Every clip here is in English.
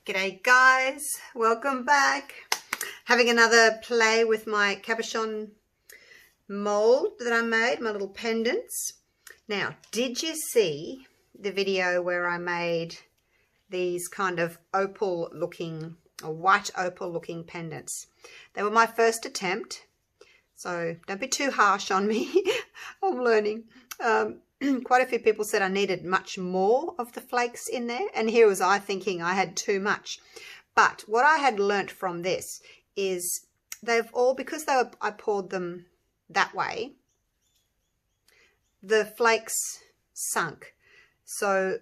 G'day guys, welcome back. Having another play with my cabochon mold that I made, my little pendants. Now, did you see the video where I made these kind of opal looking, or white opal looking pendants? They were my first attempt, so don't be too harsh on me. I'm learning. Quite a few people said I needed much more of the flakes in there, and here was I thinking I had too much. But what I had learnt from this is they've all, because I poured them that way, the flakes sunk. So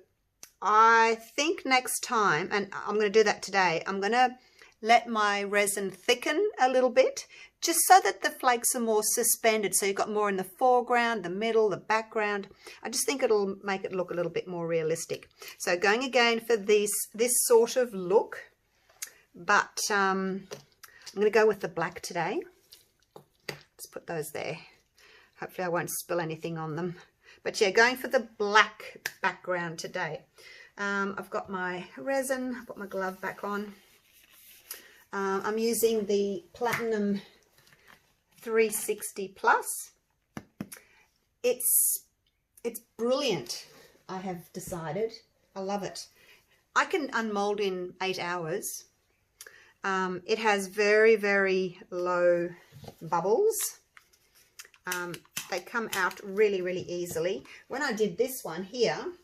I think next time, and I'm going to do that today, I'm going to let my resin thicken a little bit, just so that the flakes are more suspended. So you've got more in the foreground, the middle, the background. I just think it'll make it look a little bit more realistic. So going again for this sort of look, but I'm going to go with the black today. Let's put those there. Hopefully I won't spill anything on them. But yeah, going for the black background today. I've got my resin, I've got my glove back on. I'm using the Platinum 360 Plus. It's brilliant, I have decided. I love it. I can unmold in 8 hours. It has very, very low bubbles. They come out really, really easily. When I did this one here,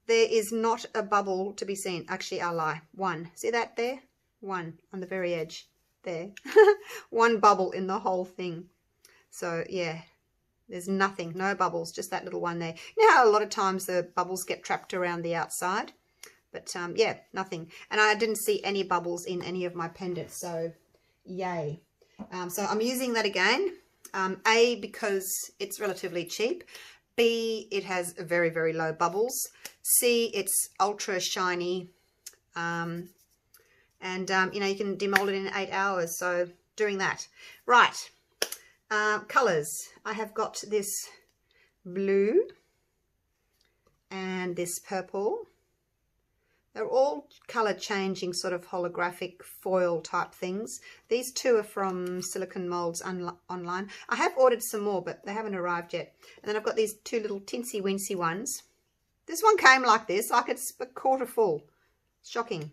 there is not a bubble to be seen. Actually, I lie. One. See that there? One on the very edge there. One bubble in the whole thing. So yeah, there's nothing, no bubbles, just that little one there. You know how a lot of times the bubbles get trapped around the outside, but yeah, nothing. And I didn't see any bubbles in any of my pendants, so yay. So I'm using that again. A, because it's relatively cheap. B, it has very, very low bubbles. C, it's ultra shiny. And you know, you can demold it in 8 hours, so doing that. Right, colours. I have got this blue and this purple. They're all colour changing, sort of holographic foil type things. These two are from Silicone Molds online. I have ordered some more, but they haven't arrived yet. And then I've got these two little tinsy wincy ones. This one came like this, like it's a quarter full. Shocking.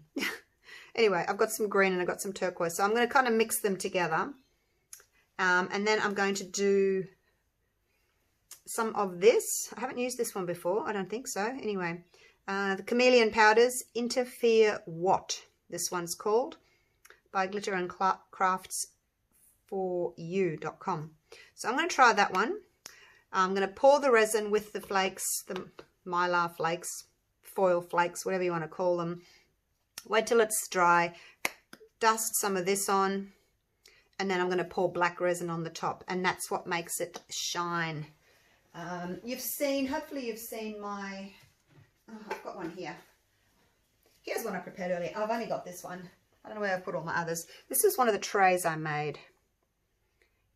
Anyway, I've got some green and I've got some turquoise. So I'm going to kind of mix them together. And then I'm going to do some of this. I haven't used this one before. I don't think so. Anyway, the Chameleon Powders Interfere What, this one's called, by Glitter and Crafts for You.com. So I'm going to try that one. I'm going to pour the resin with the flakes, the mylar flakes, foil flakes, whatever you want to call them. Wait till it's dry, dust some of this on, and then I'm going to pour black resin on the top, and that's what makes it shine. Hopefully you've seen my, I've got one here. Here's one I prepared earlier. I've only got this one. I don't know where I put all my others. This is one of the trays I made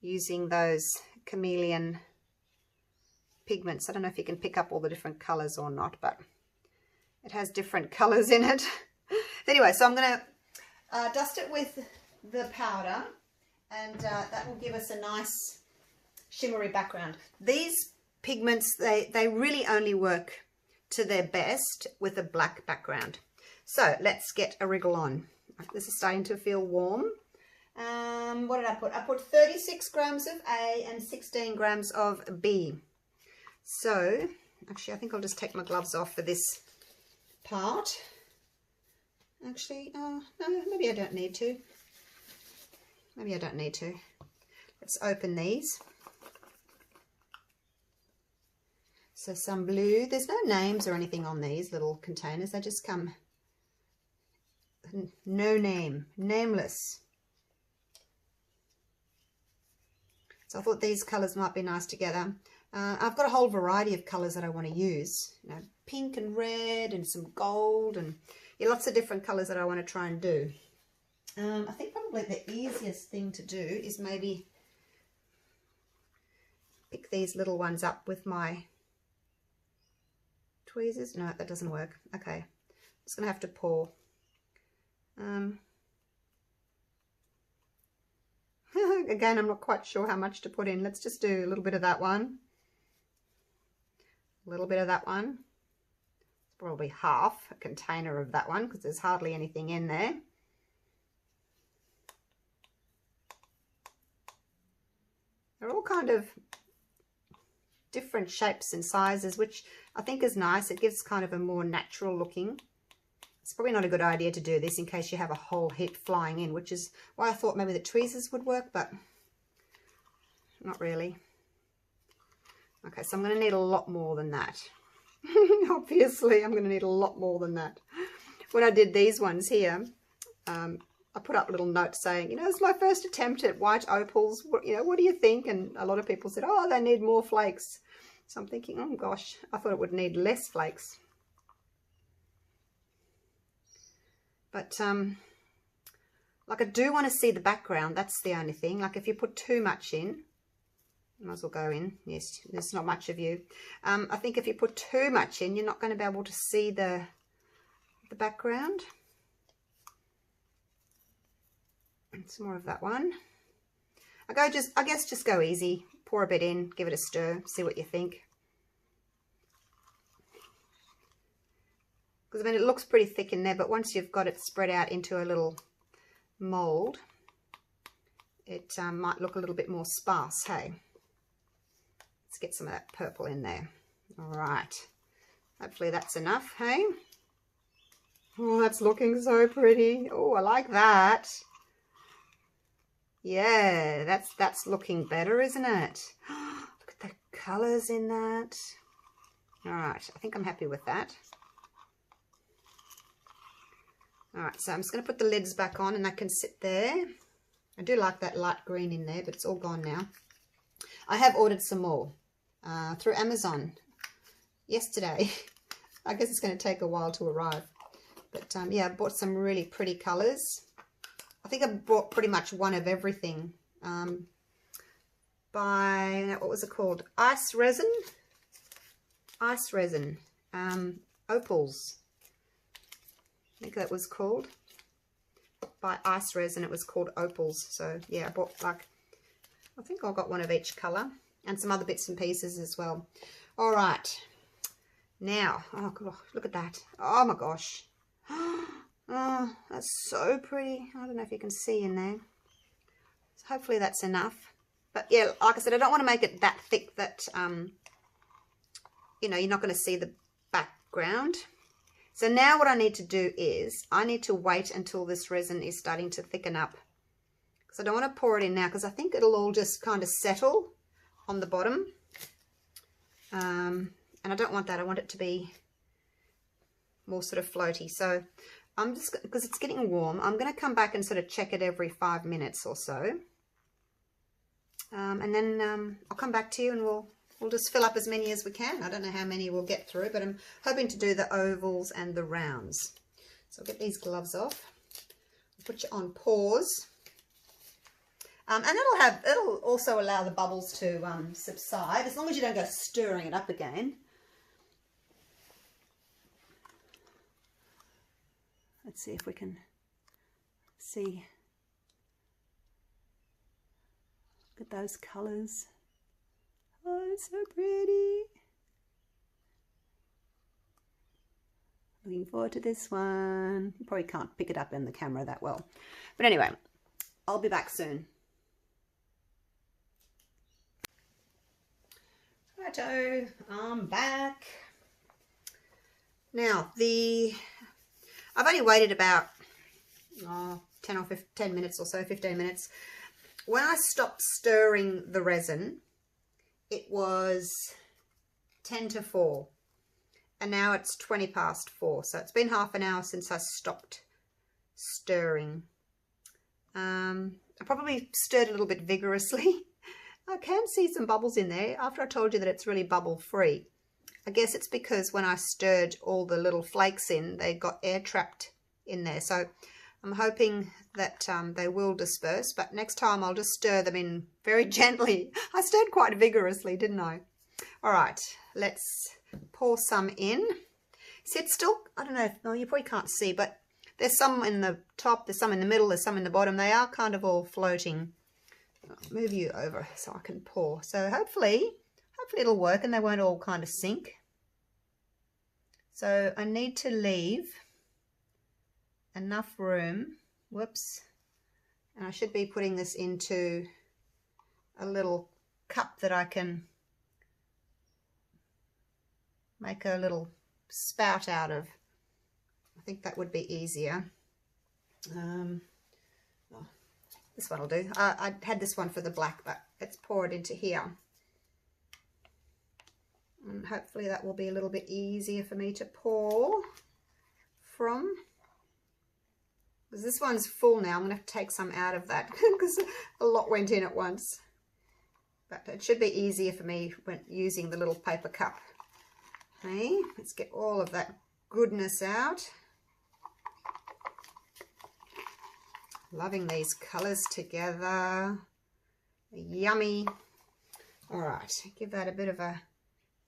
using those chameleon pigments. I don't know if you can pick up all the different colours or not, but it has different colours in it. Anyway, so I'm going to dust it with the powder, and that will give us a nice shimmery background. These pigments, they really only work to their best with a black background. So let's get a wriggle on. This is starting to feel warm. What did I put? I put 36 grams of A and 16 grams of B. So actually, I think I'll just take my gloves off for this part. Actually, no, maybe I don't need to. Maybe I don't need to. Let's open these. So some blue. There's no names or anything on these little containers. They just come no name, nameless. So I thought these colours might be nice together. I've got a whole variety of colours that I want to use. You know, pink and red and some gold and yeah, lots of different colours that I want to try and do. I think probably the easiest thing to do is maybe pick these little ones up with my tweezers. No, that doesn't work. Okay, I'm just going to have to pour Again, I'm not quite sure how much to put in. Let's just do a little bit of that one. A little bit of that one. It's probably half a container of that one because there's hardly anything in there. They're all kind of different shapes and sizes, which I think is nice. It gives kind of a more natural looking. It's probably not a good idea to do this in case you have a whole heap flying in, which is why I thought maybe the tweezers would work, but not really. Okay, so I'm going to need a lot more than that. Obviously, I'm going to need a lot more than that. When I did these ones here, I put up a little note saying, you know, it's my first attempt at white opals. What, you know, what do you think? And a lot of people said, oh, they need more flakes. So I'm thinking, oh gosh, I thought it would need less flakes. But, like I do want to see the background. That's the only thing. Like if you put too much in, might as well go in. Yes, there's not much of you. I think if you put too much in, you're not going to be able to see the background. And some more of that one. I guess just go easy. Pour a bit in, give it a stir, see what you think. Because, I mean, it looks pretty thick in there, but once you've got it spread out into a little mould, it might look a little bit more sparse, hey? Let's get some of that purple in there. All right. Hopefully that's enough, hey? Oh, that's looking so pretty. Oh, I like that. Yeah, that's looking better, isn't it? Look at the colours in that. All right, I think I'm happy with that. All right, so I'm just going to put the lids back on and that can sit there. I do like that light green in there, but it's all gone now. I have ordered some more through Amazon yesterday. I guess it's going to take a while to arrive. But yeah, I bought some really pretty colours. I think I bought pretty much one of everything by, what was it called? Ice Resin? Ice Resin. Opals. I think that was called. By Ice Resin, it was called Opals. So yeah, I bought like, I think I got one of each colour. And some other bits and pieces as well. All right. Now, oh God, look at that. Oh my gosh. Oh, that's so pretty. I don't know if you can see in there. So hopefully that's enough. But yeah, like I said, I don't want to make it that thick that, you know, you're not going to see the background. So now what I need to do is I need to wait until this resin is starting to thicken up. Because I don't want to pour it in now because I think it'll all just kind of settle on the bottom. And I don't want that. I want it to be more sort of floaty. So I'm just, because it's getting warm, I'm going to come back and sort of check it every 5 minutes or so. And then I'll come back to you and we'll just fill up as many as we can. I don't know how many we'll get through, but I'm hoping to do the ovals and the rounds. So I'll get these gloves off. I'll put you on pause. And it'll also allow the bubbles to subside, as long as you don't go stirring it up again. Let's see if we can see. Look at those colours. Oh, it's so pretty. Looking forward to this one. You probably can't pick it up in the camera that well. But anyway, I'll be back soon. Righto, I'm back. Now, I've only waited about 10 or 10 minutes or so, 15 minutes. When I stopped stirring the resin, it was 10 to 4. And now it's 20 past 4. So it's been half an hour since I stopped stirring. I probably stirred a little bit vigorously. I can see some bubbles in there after I told you that it's really bubble free. I guess it's because when I stirred all the little flakes in, they got air trapped in there. So I'm hoping that they will disperse, but next time I'll just stir them in very gently. I stirred quite vigorously, didn't I? All right, let's pour some in. See, it's still, I don't know, no, you probably can't see, but There's some in the top, there's some in the middle, there's some in the bottom. They are kind of all floating. I'll move you over so I can pour. So hopefully it'll work and they won't all kind of sink. So I need to leave enough room. Whoops. And I should be putting this into a little cup that I can make a little spout out of. I think that would be easier. This one will do. I had this one for the black, but let's pour it into here. And hopefully that will be a little bit easier for me to pour from. Because this one's full now. I'm going to have to take some out of that because a lot went in at once. But it should be easier for me when using the little paper cup. Okay, let's get all of that goodness out. Loving these colours together. Yummy. All right, give that a bit of a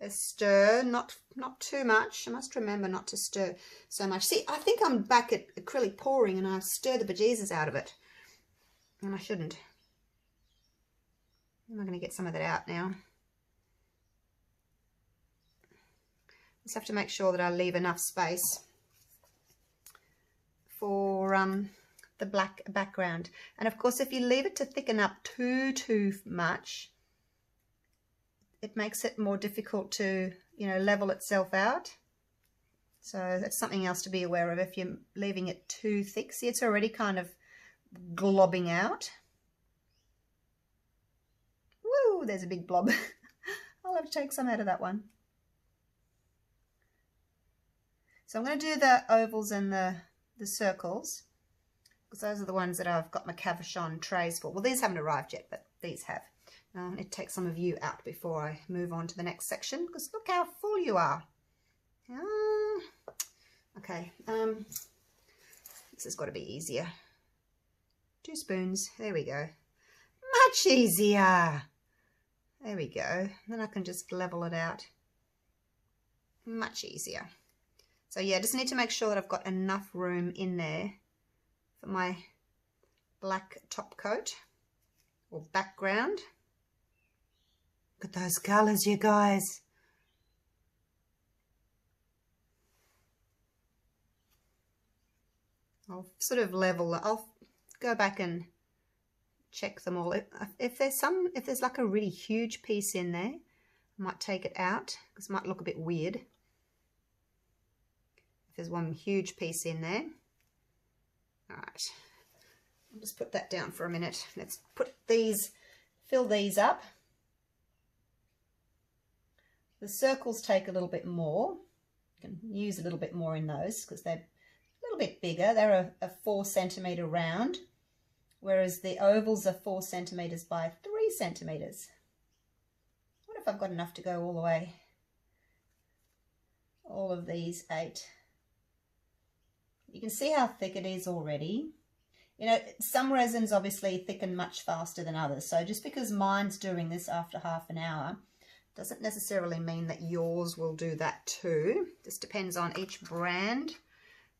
stir, not too much. I must remember not to stir so much. See, I think I'm back at acrylic pouring and I stir the bejesus out of it. And I shouldn't. I'm going to get some of that out now. Just have to make sure that I leave enough space for the black background. And of course, if you leave it to thicken up too much, it makes it more difficult to, you know, level itself out. So that's something else to be aware of if you're leaving it too thick. See, it's already kind of globbing out. Woo, there's a big blob. I'll have to take some out of that one. So I'm going to do the ovals and the circles, because those are the ones that I've got my cabochon trays for. Well, these haven't arrived yet, but these have. I need to take some of you out before I move on to the next section, because look how full you are. Okay, this has got to be easier. 2 spoons, there we go. Much easier. There we go. Then I can just level it out. Much easier. So yeah, just need to make sure that I've got enough room in there for my black top coat or background. Look at those colours, you guys. I'll sort of level, I'll go back and check them all. If there's like a really huge piece in there, I might take it out because it might look a bit weird. If there's one huge piece in there. All right, I'll just put that down for a minute. Let's put these, fill these up. The circles take a little bit more. You can use a little bit more in those because they're a little bit bigger. They're a 4 centimetre round, whereas the ovals are 4 centimetres by 3 centimetres. What if I've got enough to go all the way? All of these 8. You can see how thick it is already. You know, some resins obviously thicken much faster than others. So just because mine's doing this after half an hour doesn't necessarily mean that yours will do that too. Just depends on each brand.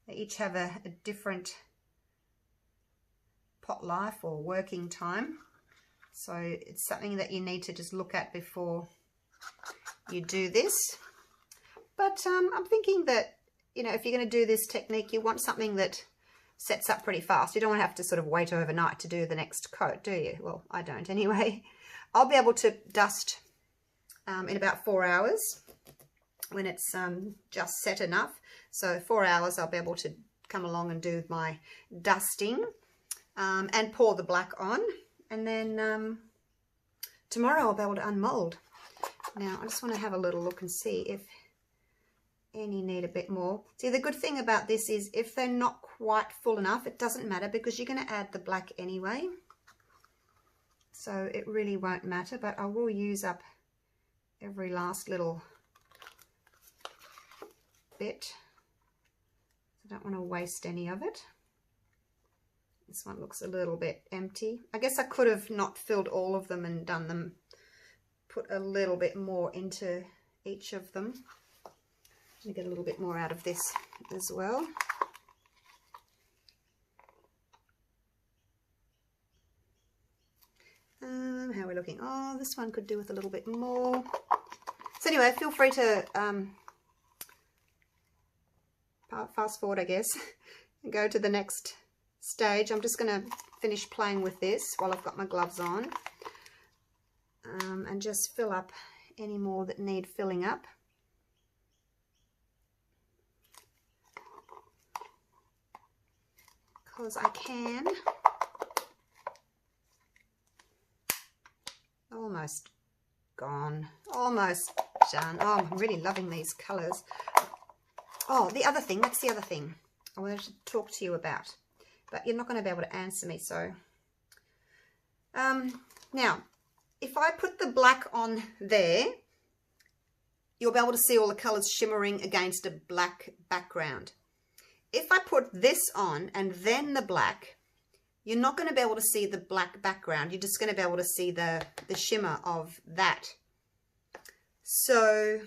They each have a different pot life or working time. So it's something that you need to just look at before you do this. But I'm thinking that, you know, if you're going to do this technique, you want something that sets up pretty fast. You don't want to have to sort of wait overnight to do the next coat, do you? Well, I don't anyway. I'll be able to dust in about 4 hours when it's just set enough. So 4 hours I'll be able to come along and do my dusting and pour the black on. And then tomorrow I'll be able to unmold. Now I just want to have a little look and see if any need a bit more. See, the good thing about this is if they're not quite full enough, it doesn't matter because you're going to add the black anyway. So it really won't matter, but I will use up every last little bit. I don't want to waste any of it. This one looks a little bit empty. I guess I could have not filled all of them and done them, put a little bit more into each of them. Let me get a little bit more out of this as well. looking, oh, this one could do with a little bit more. So anyway, feel free to fast forward, I guess, and go to the next stage. I'm just going to finish playing with this while I've got my gloves on, and just fill up any more that need filling up. Because I can. Almost gone. Almost done. Oh, I'm really loving these colours. Oh, the other thing, that's the other thing I wanted to talk to you about. But you're not going to be able to answer me, so. Now, if I put the black on there, you'll be able to see all the colours shimmering against a black background. If I put this on and then the black, you're not going to be able to see the black background. You're just going to be able to see the shimmer of that. So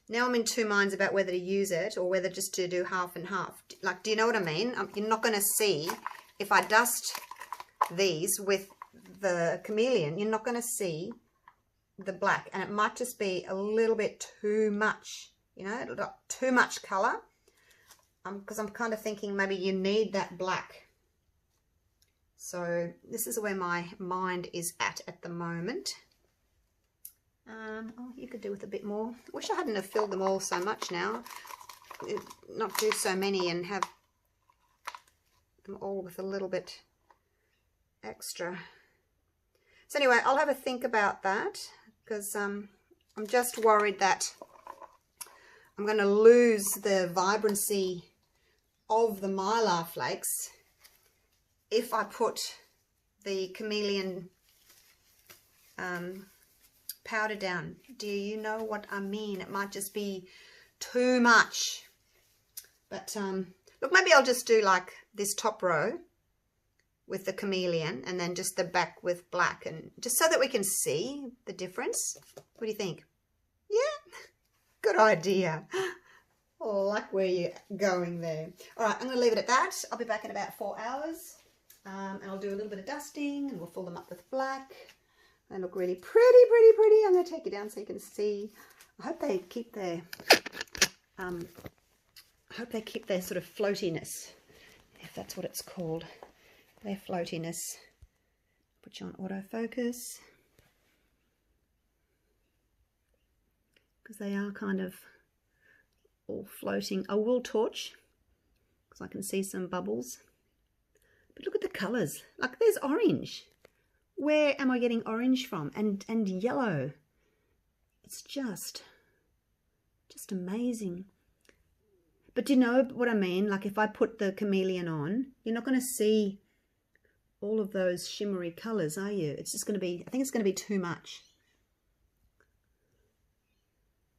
now I'm in two minds about whether to use it or whether just to do half and half. Like, do you know what I mean? You're not going to see, if I dust these with the chameleon, you're not going to see the black. And it might just be a little bit too much, you know, too much colour. Because I'm kind of thinking maybe you need that black. So this is where my mind is at the moment. Oh, you could do with a bit more. Wish I hadn't have filled them all so much now. Not do so many and have them all with a little bit extra. So anyway, I'll have a think about that, because I'm just worried that I'm going to lose the vibrancy of the mylar flakes if I put the chameleon powder down. Do you know what I mean? It might just be too much. But look, maybe I'll just do like this top row with the chameleon and then just the back with black, and just so that we can see the difference. What do you think? Yeah, good idea. Oh, I like where you're going there. All right, I'm going to leave it at that. I'll be back in about 4 hours. And I'll do a little bit of dusting and we'll fill them up with black. They look really pretty, pretty, pretty. I'm going to take you down so you can see. I hope they keep their sort of floatiness, if that's what it's called. Their floatiness. Put you on autofocus, because they are kind of all floating. I will torch because I can see some bubbles. But look at the colours. Like, there's orange. Where am I getting orange from? And yellow. It's just amazing. But do you know what I mean? Like, if I put the chameleon on, you're not going to see all of those shimmery colours, are you? It's just going to be, I think it's going to be too much.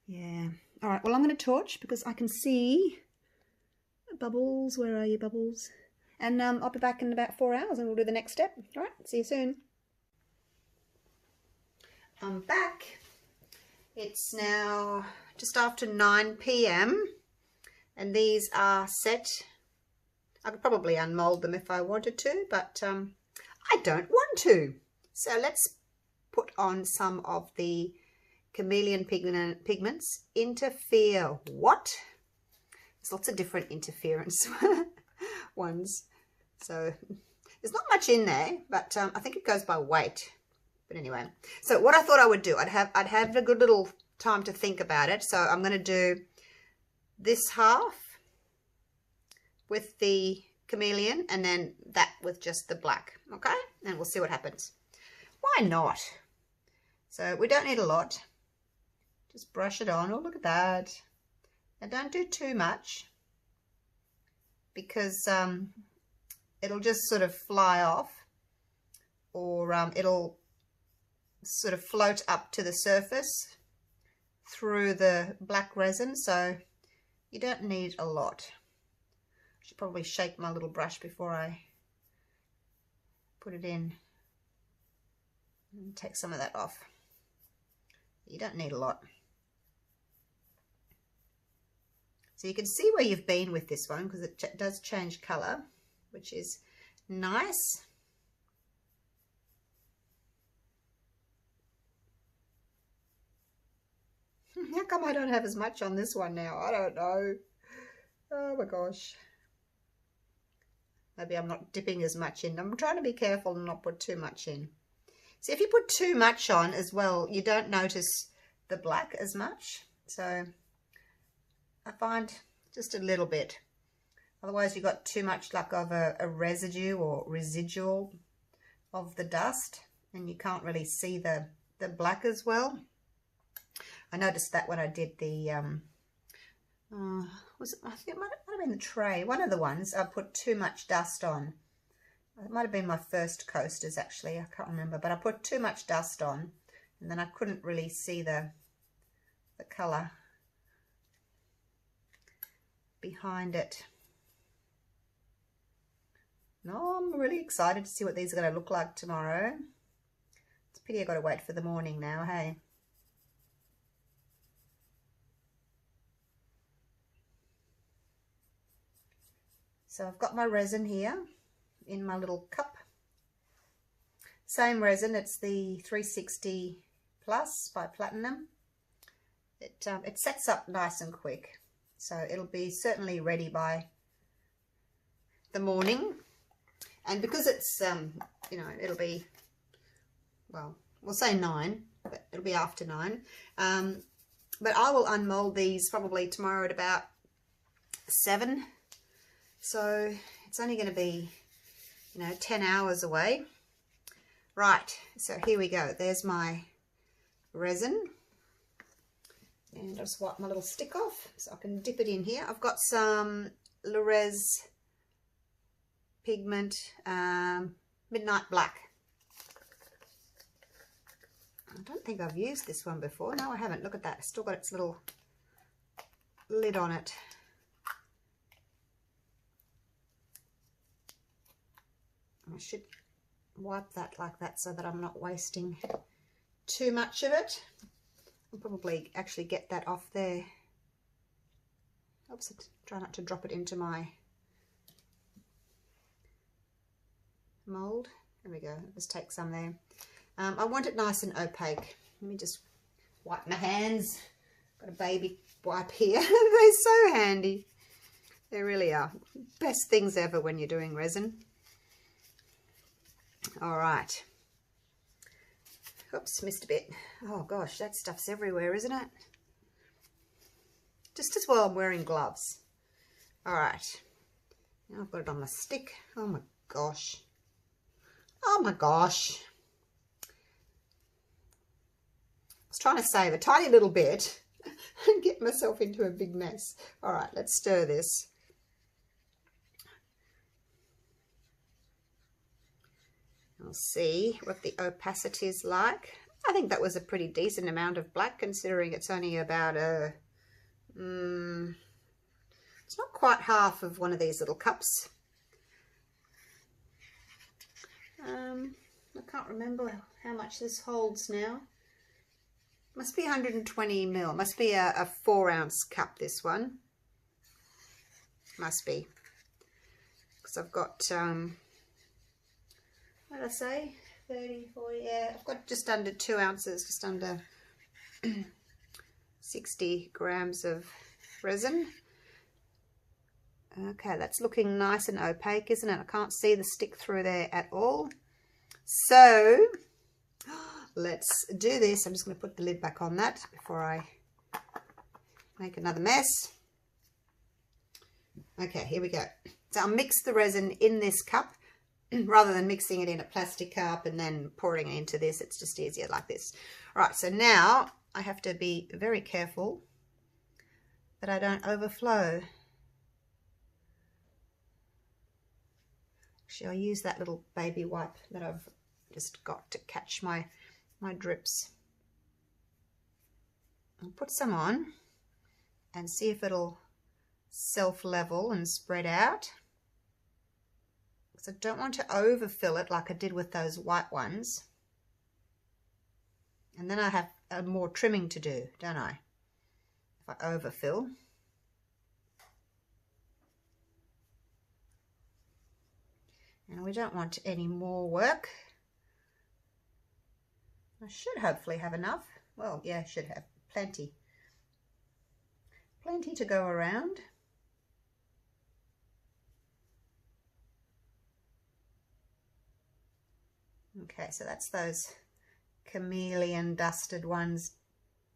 Yeah. All right, well, I'm going to torch because I can see bubbles. Where are you, bubbles? And I'll be back in about 4 hours and we'll do the next step. All right, see you soon. I'm back. It's now just after 9 p.m. and these are set. I could probably unmold them if I wanted to, but I don't want to. So let's put on some of the chameleon pigments. Interfere what? There's lots of different interference ones. So there's not much in there, but I think it goes by weight. But anyway, so what I thought I would do, I'd have a good little time to think about it. So I'm going to do this half with the chameleon and then that with just the black. Okay, and we'll see what happens. Why not? So we don't need a lot. Just brush it on. Oh, look at that. And don't do too much, because it'll just sort of fly off, or it'll sort of float up to the surface through the black resin. So you don't need a lot. I should probably shake my little brush before I put it in and take some of that off. You don't need a lot. So you can see where you've been with this one, because it does change colour, which is nice. How come I don't have as much on this one now? I don't know. Oh my gosh. Maybe I'm not dipping as much in. I'm trying to be careful and not put too much in. See, if you put too much on as well, you don't notice the black as much. So I find just a little bit. Otherwise you've got too much like of a residue or residual of the dust, and you can't really see the black as well. I noticed that when I did the, I think it might have been the tray. One of the ones I put too much dust on. It might have been my first coasters actually, I can't remember. But I put too much dust on, and then I couldn't really see the colour behind it. No, I'm really excited to see what these are going to look like tomorrow. It's a pity I've got to wait for the morning now, hey? So I've got my resin here in my little cup. Same resin, it's the 360 Plus by Platinum. It sets up nice and quick, so it'll be certainly ready by the morning. And because it's, you know, it'll be, well, we'll say 9, but it'll be after 9. But I will unmold these probably tomorrow at about 7. So it's only going to be, you know, 10 hours away. Right, so here we go. There's my resin. And I'll just wipe my little stick off so I can dip it in here. I've got some Resin pigment, Midnight Black. I don't think I've used this one before. No, I haven't. Look at that. It's still got its little lid on it. I should wipe that like that so that I'm not wasting too much of it. I'll probably actually get that off there. Oops, try not to drop it into my mold. There we go. Just take some there. I want it nice and opaque. Let me just wipe my hands. Got a baby wipe here. They're so handy. They really are. Best things ever when you're doing resin. All right. Oops, missed a bit. Oh gosh, that stuff's everywhere, isn't it? Just as well I'm wearing gloves. All right. Now I've got it on my stick. Oh my gosh. Oh my gosh. I was trying to save a tiny little bit and get myself into a big mess. All right, let's stir this. We'll see what the opacity is like. I think that was a pretty decent amount of black considering it's only about a... it's not quite half of one of these little cups. I can't remember how much this holds now. Must be 120 ml. Must be a 4-ounce cup, this one. Must be. Because I've got, what did I say? 30, 40, yeah. I've got just under 2 ounces, just under 60 grams of resin. Okay, that's looking nice and opaque, isn't it? I can't see the stick through there at all. So let's do this. I'm just going to put the lid back on that before I make another mess. Okay, here we go. So I'll mix the resin in this cup rather than mixing it in a plastic cup and then pouring it into this. It's just easier like this. All right, so now I have to be very careful that I don't overflow. Actually, I'll use that little baby wipe that I've just got to catch my drips. I'll put some on and see if it'll self-level and spread out. Because I don't want to overfill it like I did with those white ones. And then I have more trimming to do, don't I? If I overfill. And we don't want any more work. I should hopefully have enough. Well, yeah, I should have plenty. plenty to go around. Okay, so that's those chameleon dusted ones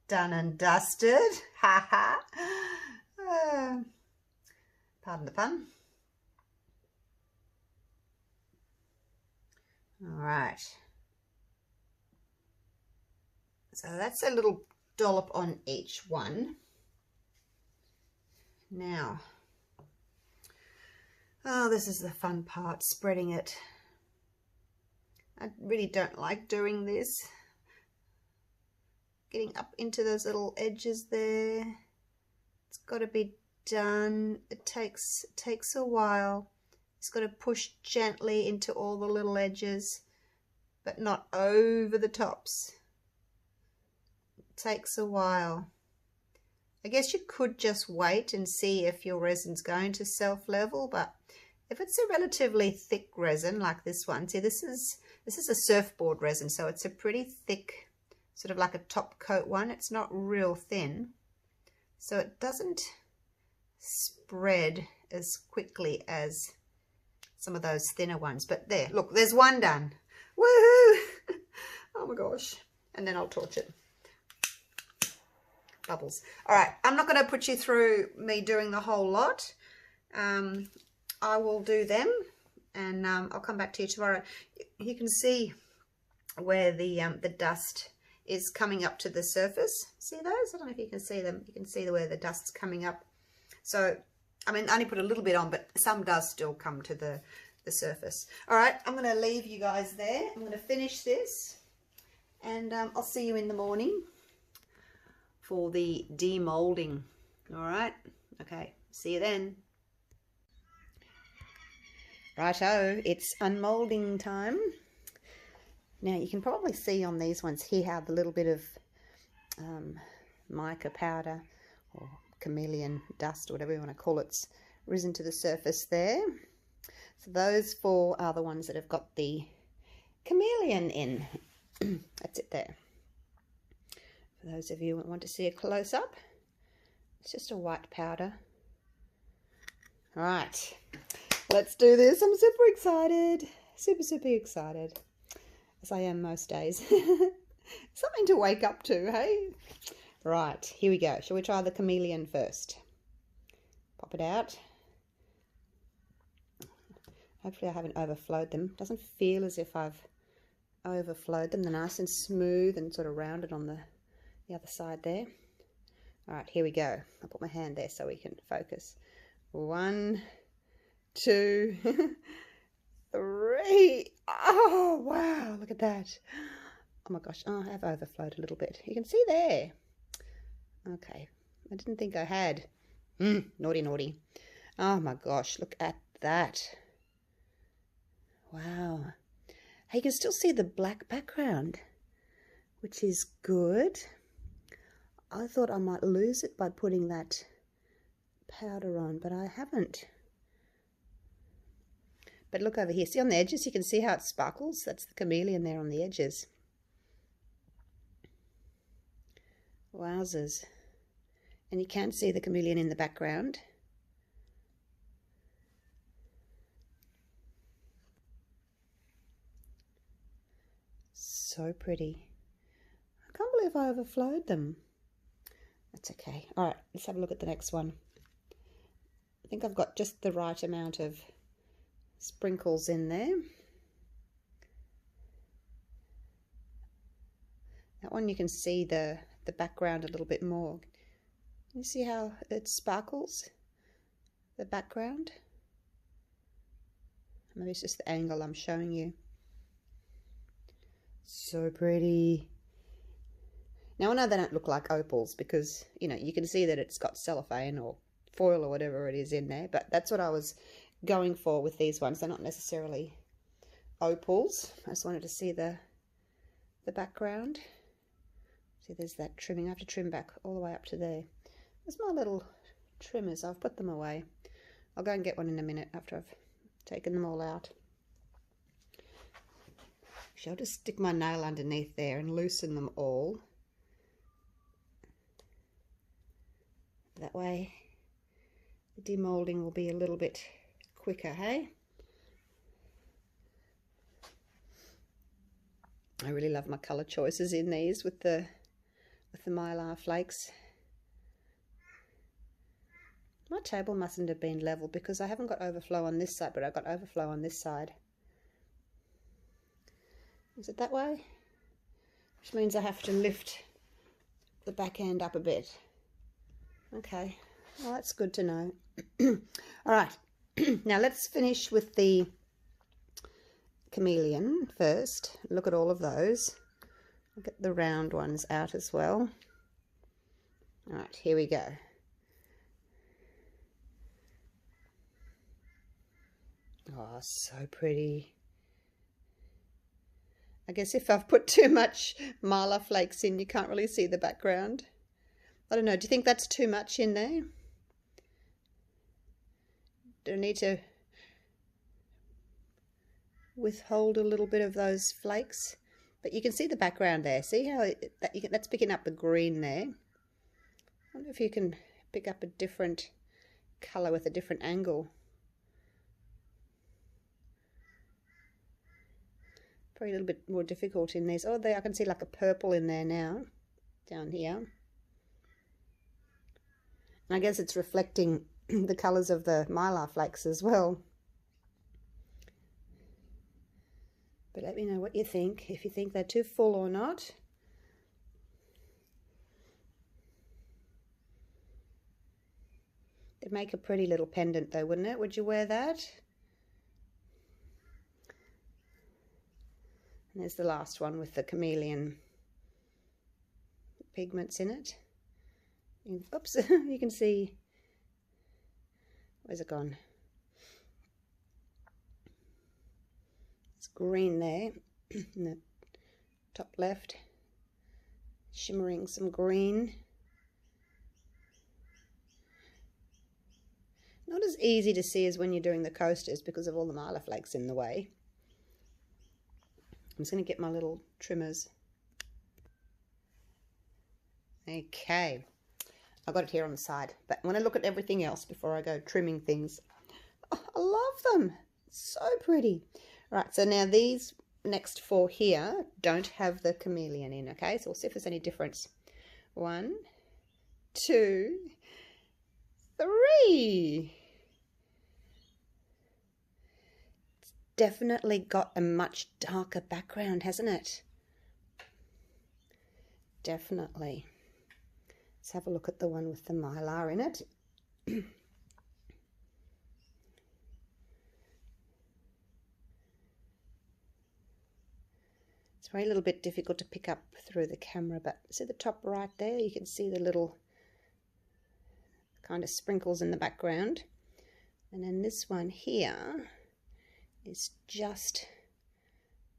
done and dusted. Ha ha. Pardon the pun. All right. So that's a little dollop on each one. Now, oh, this is the fun part, spreading it. I really don't like doing this. Getting up into those little edges there. It's got to be done. It takes a while. It's got to push gently into all the little edges, but not over the tops. It takes a while. I guess you could just wait and see if your resin's going to self-level, but if it's a relatively thick resin like this one, see this is a surfboard resin, so it's a pretty thick, sort of like a top coat one. It's not real thin, so it doesn't spread as quickly as some of those thinner ones. But there, look, there's one done. Woohoo! Oh my gosh. And then I'll torch it. Bubbles. All right, I'm not going to put you through me doing the whole lot. I will do them, and I'll come back to you tomorrow. You can see where the dust is coming up to the surface. See those? I don't know if you can see them. You can see where the dust's coming up. So, I mean, I only put a little bit on, but some does still come to the surface. All right, I'm going to leave you guys there. I'm going to finish this, and I'll see you in the morning for the demolding. All right, okay, see you then. Righto, it's unmolding time. Now you can probably see on these ones here how the little bit of mica powder or chameleon dust, or whatever you want to call it's risen to the surface there. So those four are the ones that have got the chameleon in. That's it there. For those of you who want to see a close-up, it's just a white powder. All right, let's do this. I'm super excited. Super excited, as I am most days. Something to wake up to, hey? Right, here we go. Shall we try the chameleon first? Pop it out. Hopefully I haven't overflowed them. Doesn't feel as if I've overflowed them. They're nice and smooth and sort of rounded on the other side there. All right, here we go. I'll put my hand there so we can focus. 1, 2, 3. Oh, wow, look at that. Oh my gosh, oh, I have overflowed a little bit. You can see there. Okay, I didn't think I had. Naughty. Oh my gosh, look at that. Wow. Hey, you can still see the black background, which is good. I thought I might lose it by putting that powder on, but I haven't. But look over here. See on the edges, you can see how it sparkles? That's the chameleon there on the edges. Wowzers. And you can see the chameleon in the background. So pretty. I can't believe I overflowed them. That's okay. All right, let's have a look at the next one. I think I've got just the right amount of sprinkles in there. That one you can see the background a little bit more. Can you see how it sparkles, the background? Maybe it's just the angle I'm showing you. So pretty. Now I know they don't look like opals because, you know, you can see that it's got cellophane or foil or whatever it is in there, but that's what I was going for with these ones. They're not necessarily opals. I just wanted to see the background. See, there's that trimming. I have to trim back all the way up to there. There's my little trimmers. I've put them away. I'll go and get one in a minute after I've taken them all out. Actually, I'll just stick my nail underneath there and loosen them all. That way the demolding will be a little bit quicker, hey? I really love my colour choices in these with the mylar flakes. My table mustn't have been level because I haven't got overflow on this side, but I've got overflow on this side. Is it that way? Which means I have to lift the back end up a bit. Okay, well that's good to know. All right, now let's finish with the chameleon first. Look at all of those. I'll get the round ones out as well. All right, here we go. Oh, so pretty. I guess if I've put too much mylar flakes in, you can't really see the background. I don't know, do you think that's too much in there? Do I need to withhold a little bit of those flakes? But you can see the background there. See how that's picking up the green there? I wonder if you can pick up a different colour with a different angle. Probably a little bit more difficult in these. Oh, there I can see like a purple in there now, down here. And I guess it's reflecting the colours of the mylar flakes as well. But let me know what you think, if you think they're too full or not. They'd make a pretty little pendant though, wouldn't it? Would you wear that? And there's the last one with the chameleon pigments in it. Oops, you can see, where's it gone? It's green there in the top left, shimmering some green. Not as easy to see as when you're doing the coasters because of all the mylar flakes in the way. I'm just going to get my little trimmers. Okay, I've got it here on the side, but I want to look at everything else before I go trimming things. Oh, I love them. So pretty. Right, so now these next four here don't have the chameleon in, okay? So we'll see if there's any difference. 1, 2, 3. It's definitely got a much darker background, hasn't it? Definitely. Let's have a look at the one with the mylar in it. It's very little bit difficult to pick up through the camera, but see the top right there? You can see the little kind of sprinkles in the background. And then this one here is just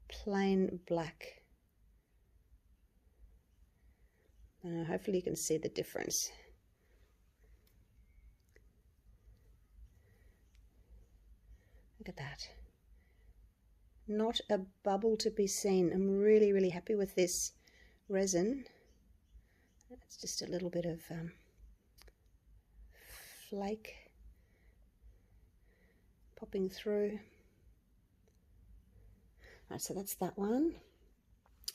plain black. Hopefully you can see the difference. Look at that. Not a bubble to be seen. I'm really, really happy with this resin. It's just a little bit of flake popping through. Right, so that's that one.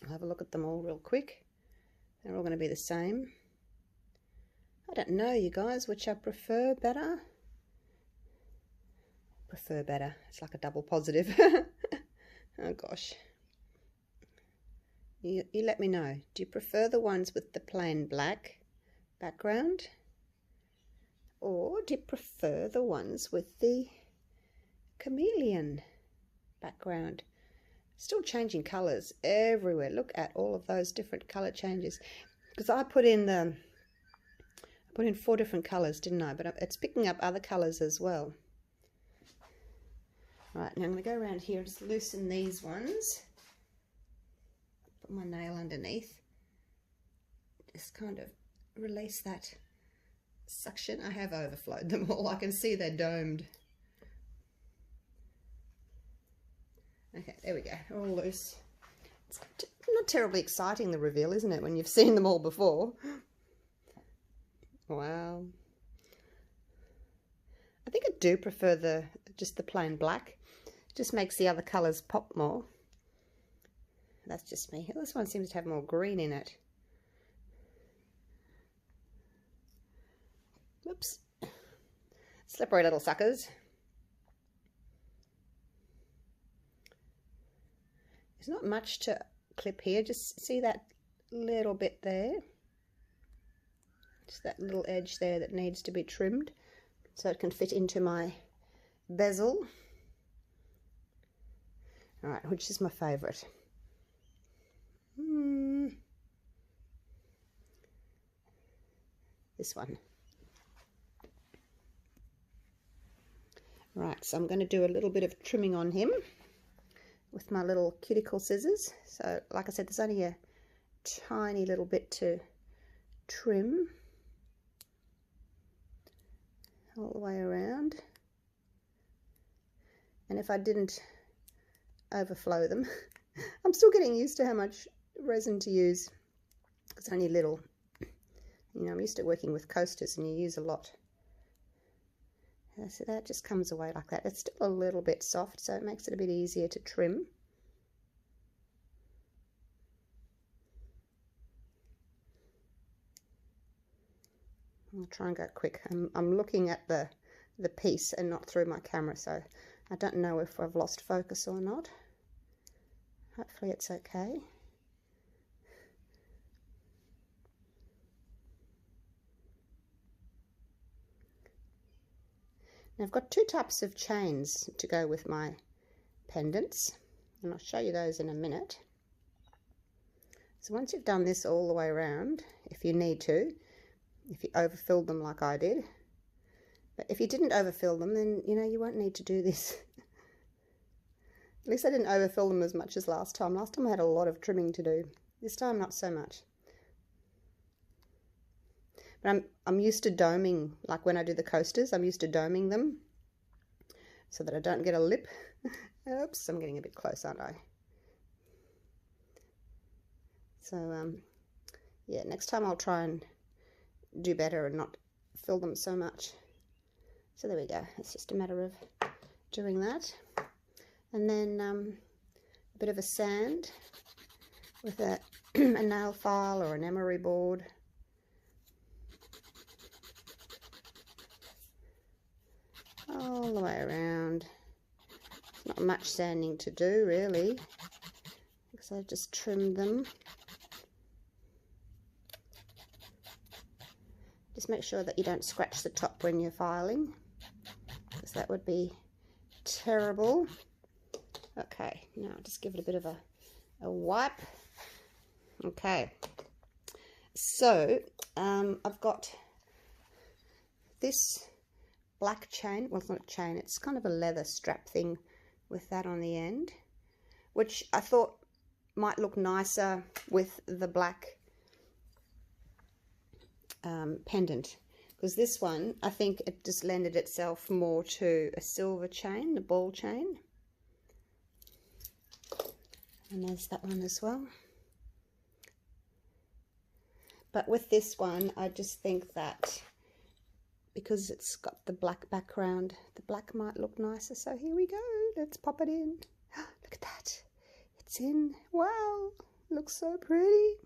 I'll have a look at them all real quick. They're all going to be the same. I don't know, you guys, which I prefer better. Prefer better. It's like a double positive. Oh gosh. You let me know. Do you prefer the ones with the plain black background? Or do you prefer the ones with the chameleon background? Still changing colours everywhere. Look at all of those different colour changes. Because I put in 4 different colours, didn't I? But it's picking up other colours as well. Right, now I'm going to go around here and just loosen these ones. Put my nail underneath. Just kind of release that suction. I have overflowed them all. I can see they're domed. Okay, there we go, all loose. It's not terribly exciting, the reveal, isn't it, when you've seen them all before? Wow. think I do prefer just the plain black. It just makes the other colours pop more. That's just me. This one seems to have more green in it. Whoops. Slippery little suckers. There's not much to clip here. Just see that little bit there. Just that little edge there that needs to be trimmed so it can fit into my bezel. Alright, which is my favourite? This one. Right, so I'm going to do a little bit of trimming on him with my little cuticle scissors. So, like I said, there's only a tiny little bit to trim all the way around. And if I didn't overflow them, I'm still getting used to how much resin to use. It's only little. You know, I'm used to working with coasters and you use a lot. So that just comes away like that. It's still a little bit soft, so it makes it a bit easier to trim. I'll try and go quick. I'm looking at the piece and not through my camera, so I don't know if I've lost focus or not. Hopefully it's okay. Now I've got two types of chains to go with my pendants, and I'll show you those in a minute. So once you've done this all the way around, if you need to, if you overfilled them like I did, but if you didn't overfill them, then you know you won't need to do this. At least I didn't overfill them as much as last time. Last time I had a lot of trimming to do. This time not so much. But I'm used to doming, like when I do the coasters, I'm used to doming them so that I don't get a lip. Oops, I'm getting a bit close, aren't I? So, yeah, next time I'll try and do better and not fill them so much. So there we go. It's just a matter of doing that. And then a bit of a sand with a nail file or an emery board. All the way around. Not much sanding to do really, because I just trimmed them. Just make sure that you don't scratch the top when you're filing, because that would be terrible. Okay, now I'll just give it a bit of a wipe. Okay, so I've got this black chain. Well, it's not a chain, it's kind of a leather strap thing with that on the end, which I thought might look nicer with the black pendant, because this one, I think it just lended itself more to a silver chain, the ball chain. And there's that one as well. But with this one, I just think that because it's got the black background, the black might look nicer. So here we go. Let's pop it in. Look at that. It's in. Wow. Looks so pretty.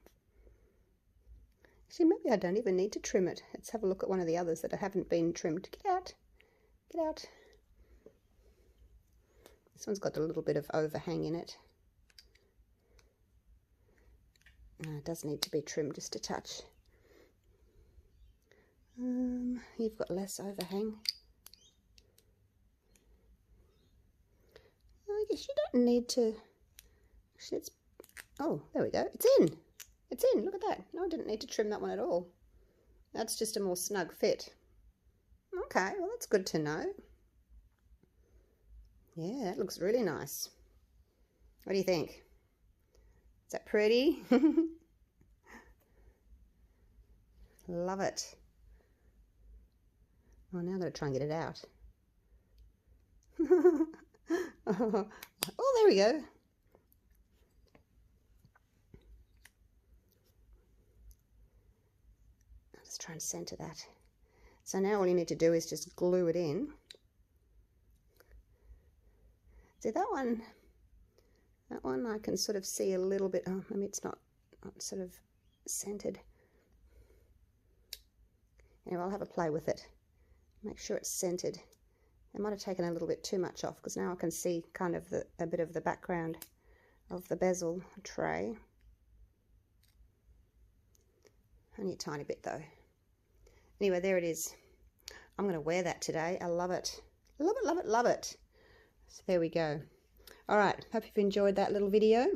Actually, maybe I don't even need to trim it. Let's have a look at one of the others that haven't been trimmed. Get out. Get out. This one's got a little bit of overhang in it. It does need to be trimmed just a touch. You've got less overhang. I guess you don't need to. Actually, it's. Oh, there we go. It's in. It's in. Look at that. No, I didn't need to trim that one at all. That's just a more snug fit. Okay, well, that's good to know. Yeah, that looks really nice. What do you think? Is that pretty? Love it. Oh, now I'm going to try and get it out. Oh, there we go. I'll just try and center that. So now all you need to do is just glue it in. See that one? That one I can sort of see a little bit. Oh, maybe it's not sort of centered. Anyway, I'll have a play with it. Make sure it's centered. I might have taken a little bit too much off because now I can see kind of a bit of the background of the bezel tray. Only a tiny bit though. Anyway, there it is. I'm going to wear that today. I love it. Love it, love it, love it. So there we go. All right, hope you've enjoyed that little video.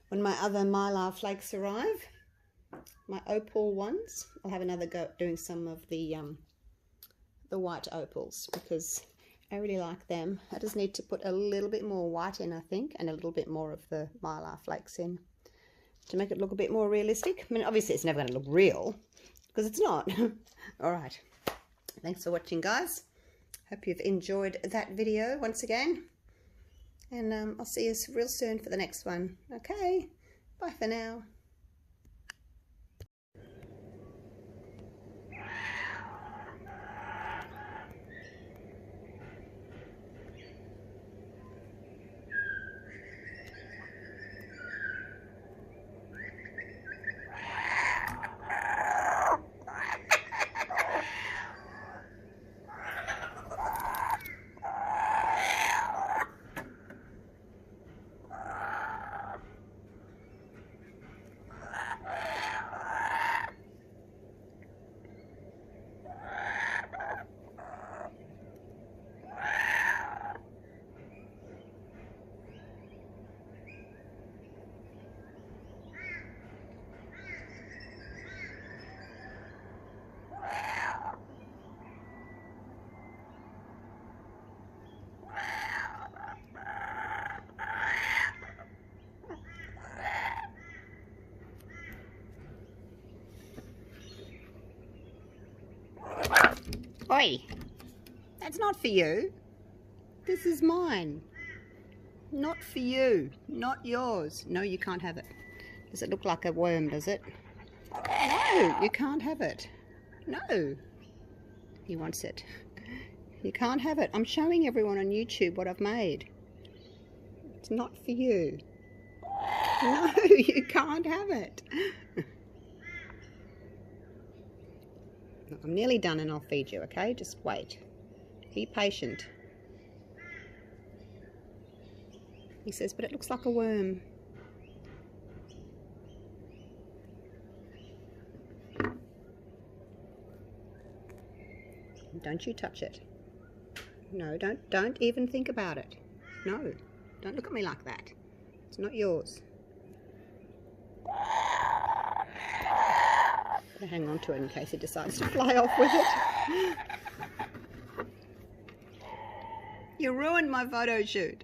When my other mylar flakes arrive, my opal ones, I'll have another go at doing some of the white opals because I really like them. I just need to put a little bit more white in, I think, and a little bit more of the mylar flakes in to make it look a bit more realistic. I mean, obviously it's never going to look real because it's not. All right, thanks for watching, guys. Hope you've enjoyed that video once again. And I'll see you real soon for the next one. Okay, bye for now. Oi, that's not for you. This is mine. Not for you. Not yours. No, you can't have it. Does it look like a worm, does it? No, you can't have it. No. He wants it. You can't have it. I'm showing everyone on YouTube what I've made. It's not for you. No, you can't have it. I'm nearly done and I'll feed you, okay? Just wait. Be patient. He says, but it looks like a worm. Don't you touch it. No, don't even think about it. No, don't look at me like that. It's not yours. Hang on to it in case he decides to fly off with it. You ruined my photo shoot.